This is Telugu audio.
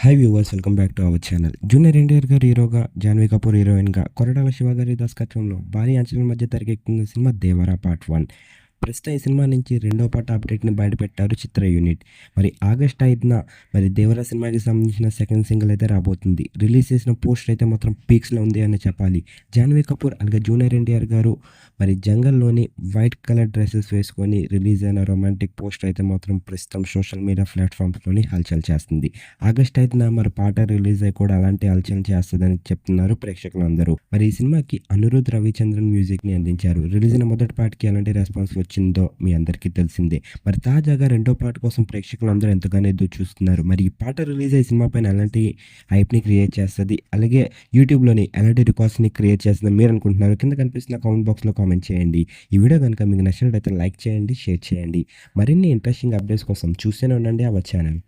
Hi viewers, welcome back to our channel. Junior NTR గారు హీరోగా, జాన్వీ కపూర్ హీరోయిన్గా, కొరటాల శివ గారి దర్శకత్వంలో భారీ అంచనాల మధ్య తెరకెక్కుతున్న సినిమా 'దేవరా పార్ట్ 1'. ప్రస్తుతం ఈ సినిమా నుంచి రెండో పార్ట్ అప్డేట్ని బయటపెట్టారు చిత్ర యూనిట్. మరి ఆగస్ట్ 5న దేవరా సినిమాకి సంబంధించిన సెకండ్ సింగిల్ అయితే రాబోతుంది. రిలీజ్ చేసిన పోస్టర్ అయితే మాత్రం పీక్స్లో ఉంది అని చెప్పాలి. జాన్వీ కపూర్ అలాగే జూనియర్ ఎన్టీఆర్ గారు జంగల్లోని వైట్ కలర్ డ్రెస్సెస్ వేసుకొని రిలీజ్ అయిన రొమాంటిక్ పోస్టర్ అయితే మాత్రం ప్రస్తుతం సోషల్ మీడియా ప్లాట్ఫామ్స్లోని హల్చల్ చేస్తుంది. ఆగస్ట్ 5న పాట రిలీజ్ అయ్యి కూడా అలాంటి హల్చల్ చేస్తుందని చెప్తున్నారు ప్రేక్షకులందరూ. ఈ సినిమాకి అనిరుద్ రవిచంద్రన్ మ్యూజిక్ని అందించారు. రిలీజ్ అయిన మొదటి పార్ట్కి ఎలాంటి రెస్పాన్స్ వచ్చిందో మీ అందరికీ తెలిసిందే. తాజాగా రెండో పార్ట్ కోసం ప్రేక్షకులందరూ ఎంతగానో ఎదురు చూస్తున్నారు. ఈ పాట రిలీజ్ అయ్యే సినిమా పైన ఎలాంటి హైప్ని క్రియేట్ చేస్తుంది, అలాగే యూట్యూబ్లోని ఎలాంటి రికార్డ్స్ని క్రియేట్ చేస్తుందని మీరు అనుకుంటున్నారు? కింద కనిపిస్తున్న కామెంట్ బాక్స్లో కామెంట్ చేయండి. ఈ వీడియో కనుక మీకు నచ్చినట్లయితే లైక్ చేయండి, షేర్ చేయండి. మరిన్ని ఇంట్రెస్టింగ్ అప్డేట్స్ కోసం చూస్తూనే ఉండండి అవర్ ఛానల్.